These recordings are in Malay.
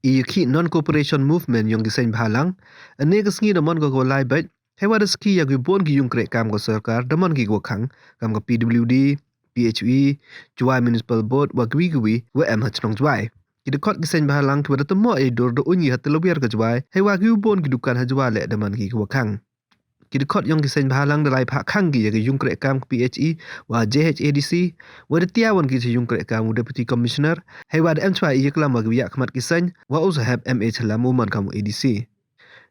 Iki non-cooperation movement yang gisain bahalang, ane kesengi damon go lai bait, hewa reski ya bon gi yung krek kam go sarkar damon gi go khang, kam go PWD, PHE, Juai Municipal Board wa gwi wa em hachnong juai. Kita kot gisain bahalang kwa temo e dor do unyi hat lobiar go juai, hewa gi bon gi dukan ha juai le damon gi go khang. Kita kot yang gisain bahalang dalai phak khang gi ya yung krek kam PHE wa JHADC, wa de tiawan gi yung krek kam Deputy Commissioner, hewa de M2 iya kelam wa gi ya khmat gisain, wa also have MA chalam moment kam ADC.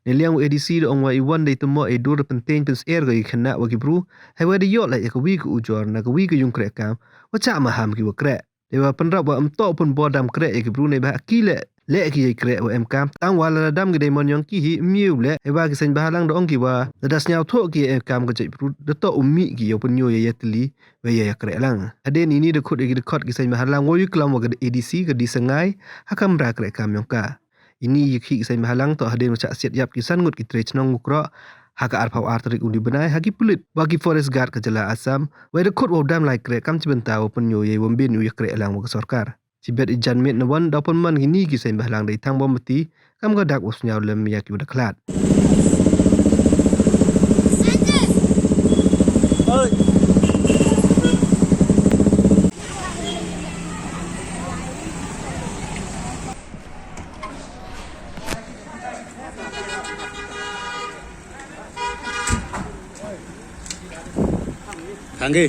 Neliang ADC do ong wa iwan dei temo e dor penting pens air gi khana wa gi bru, hewa de yot la ya wi ku ujor na wi gi yung krek kam, wa cha ma ham gi wa krek. Dewa penrap wa amtok pun bodam krek ya gi bru nei ba kile le ki krek wa em kam tang wa la dam gi dei mon yong ki hi miu le hewa gi sen bahalang do ong gi wa das nyau tho gi em kam ga jai bru de to umi gi yo pun yo ya tli we ya krek lang aden ini de khut gi de khot gi sen bahalang wo yu klam wa ga ADC ga di sengai hakam ra krek kam yong ka ini yikhi gi sen bahalang to haden cha siat yap ki san ngut ki tre chnong ngukro haka arpau artrik undi benai hagi pulit bagi forest guard ke jela asam we de khut wo dam lai krek kam chibenta wo pun yo ye wom bin yu krek lang wa sarkar Cibet ijan mit nawan dapat man gini kisah bahlang dari tang bometi kam gadak usnya lem yak udah kelat. Kangge.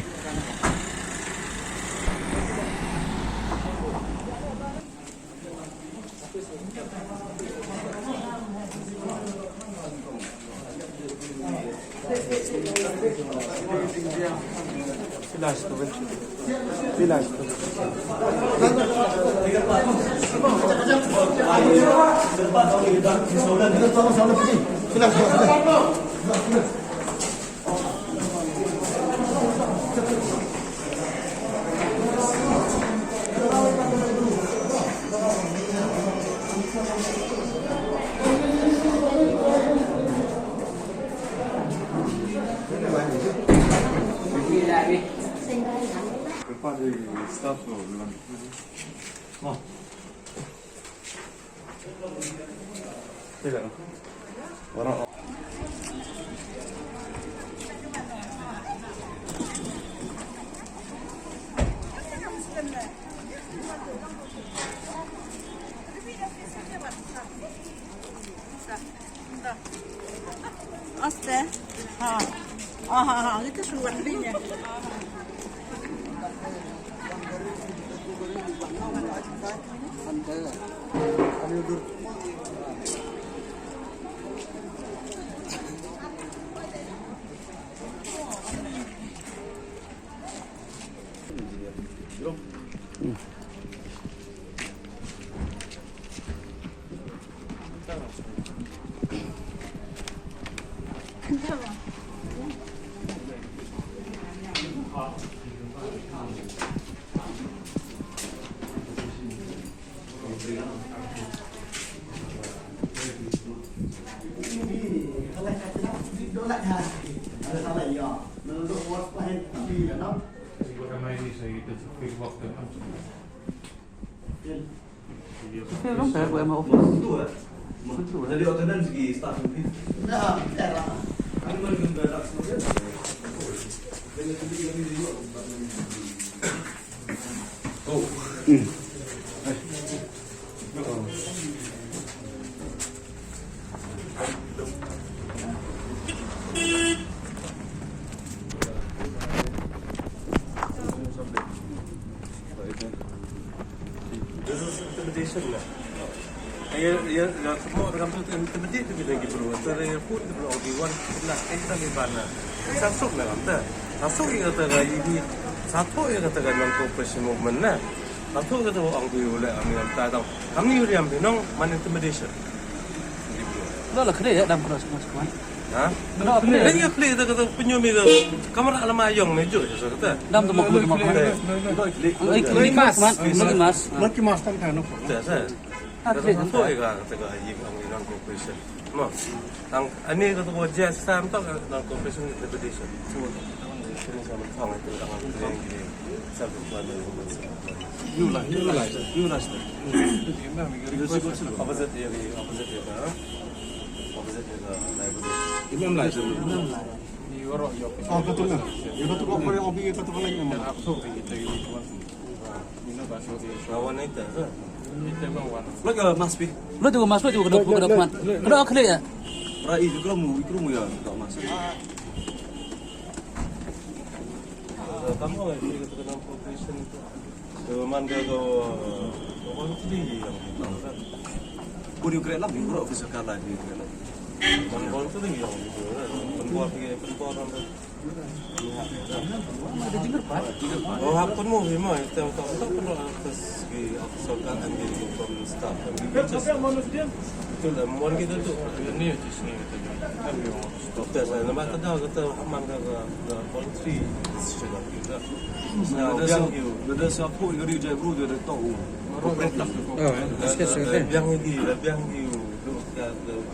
Asta. Itu suwan dia. Long saya buat mau office. Betul. Jadi orderan segi staff ni. Nah, era. Kami mungkin berak semua. Oh. This is intimidation lah. Ya semua orang tu intimidate tu lagi bro. Antara yang pun tu bro di one lah kita ni mana. Sasuk lah kita. Sasuk yang kata ini satu yang kata non cooperation movement lah. Satu kata orang tu oleh kami tak tahu. Kami yang binong man intimidation. Đó là cái đấy đang có sự quan. Ha? Ini yang play kata penyumi ke kamera alam ayong mejo je kata. Đang tụi một Lagi mas tan kan. Tak sah. Kata apa yang kata yang non cooperation. No. Ang ani kata wajah sam tak non cooperation intimidation. sini sama kau itu orang yang gini satu bulan dari masih. You lah. Opposite dia kan? Opposite dia kan? Imam lah itu. Oh betul lah. Ya betul kok orang obi itu betul lagi memang. Kawan itu, Lagi Mas Pi. Lu juga masuk juga kedok kuat. Kedok klik ya. Rai ikrumu ya tak Mas. kamu nggak sih keterangan profession itu? Cuman kalau orang itu yang tahu. Budi keren lah, bro officer kala di keren. Orang itu yang gitu, penbuat orang. Oh, apa mau memang itu tak perlu atas di sokan ambil from staff. Itu lah, mohon kita tu ini di sini kita ambil dokter saya. Nama kata aman kata voluntary decision kita. Ada siapa yang dia jaya bro dia tahu. Yang ini,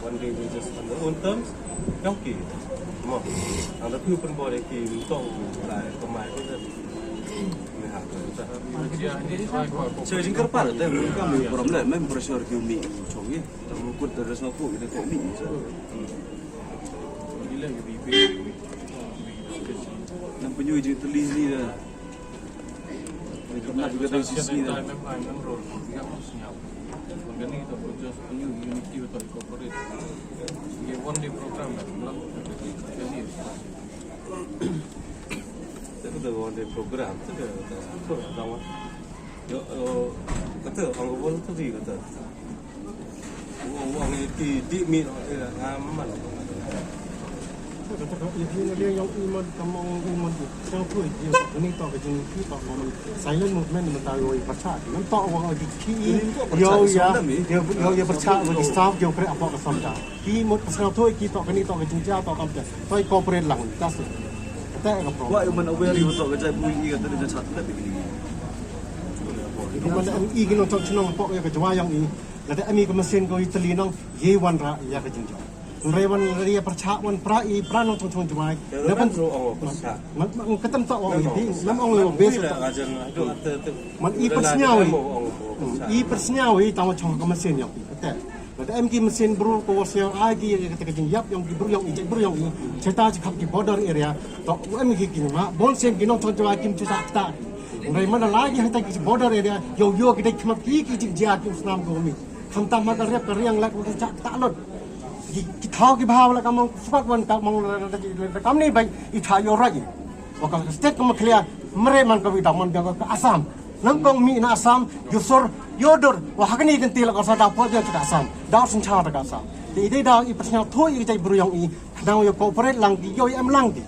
one day we just on the own terms, okay. Mà, anh đã kêu phân bón để kêu tàu lại công máy cái gì, Saya jingkar par, tapi kami problem memang pressure kami cungi, tapi mungkin terus aku ini kami. Nampak penyuji terlihat dah. Pernah juga dari sisi dah. Organic the process new unity with the corporate. We one day program that not itu dah one day program tu dah tahu. Yo, kata orang awal tu dia kata. Orang ini di min aman. Dia yang iman kamong iman tu, yang tu dia ini tahu kejeng kita orang silent movement mentari percaya. Nam tahu orang di ki dia percaya bagi staff dia kira apa kesam dah. Ki mut pasal tu kita kini tahu kejeng jauh tahu kampung. Tahu corporate lang, tas. Tak ada problem. Wah, yang aware itu tak kerja bunyi kata dia satu tak begini. Di mana MI gino tak cenong pok ya kejual yang ini. Nanti MI ke mesin kau Italy nong ye wan ra ya kejeng jauh. Rewan dia percakapan prai pranong cong juai. Lepas tu orang percaya. Ketem tak orang ini, memang orang biasa. Man i persnyawi tahu cong ke mesin yang kita. Ada MK mesin bro ko siang lagi kata kejeng yap yang bro yang ijek bro yang ini. Cerita cakap di border area. Tak MK kini mak bon sen kini cong juai kim cerita tak. Mana lagi kita di border area. Yo kita kemat kiki jia kim senam kami. Hantam makan rep keriang lek kita tak lot. Kita ki bahawa lah kamu suka kan kamu ni baik itu ayo lagi. Waktu state kamu clear mereman kami daman jaga ke Assam. Nangkong mi na Assam yusur yodur. Wah kini ganti lah kalau dapat dia ke Assam. Dah sencara ke Assam. Jadi dah ipresnya tu yang jadi beruyang ini. Kenang yo corporate lang di yo em lang di.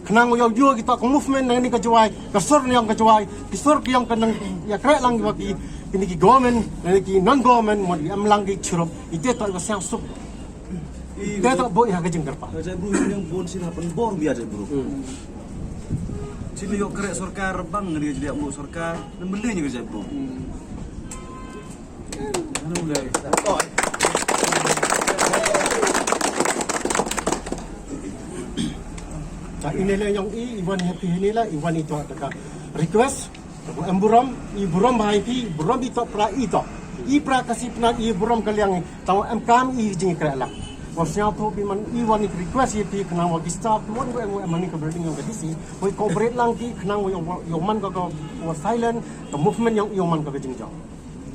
Kenang yo kita ke movement yang ni kejuai. Kesur yang kejuai. Kesur yang kenang ya kerek lang bagi ini ki government, ini ki non government mau di em lang di curup. Itu tak siang sup. Dia tak boleh harga jengkar pak. Kerja bro yang bon sih happen bor biasa bro. Sini yuk kerek sorkar bang dia jadi mau sorkar dan belinya kerja bro. Mana mulai? Inilah yang Iwan happy inilah Iwan itu ada request Buram bahai pi Buram itu pra itu. Pra kasih pernah Buram kalian tahu MKM jeng kerek lah. Maksudnya tu biman Iwan ni request ye pi kenang wagi staff mon go mani ke building yang gadisi we cooperate lang ki kenang yo man ko silent the movement yang yo man ko jing jang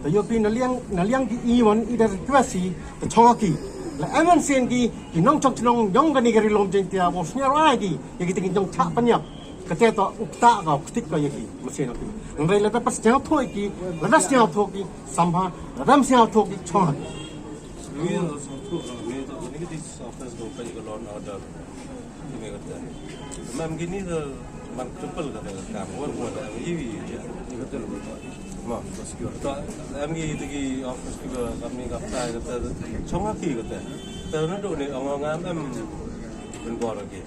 the yo pi naliang ki Iwan ida request si the chongaki la aman sen ki nong chok nong yong gani gari lom jeng tia maksudnya rai ki ye ki ting jong cha panyap kete to ukta ka kutik ka ye ki mesin ki ngai la pas jang thoi ki la das jang thoi ki sambha ram jang thoi ki chongaki ini office go pergi ke lawn order ini kata memang gini tu memang triple kata kamu ada MGV je ini betul mak tak MGV pergi office juga kami kapal kata congaki kata terus ni orang ngam penbor lagi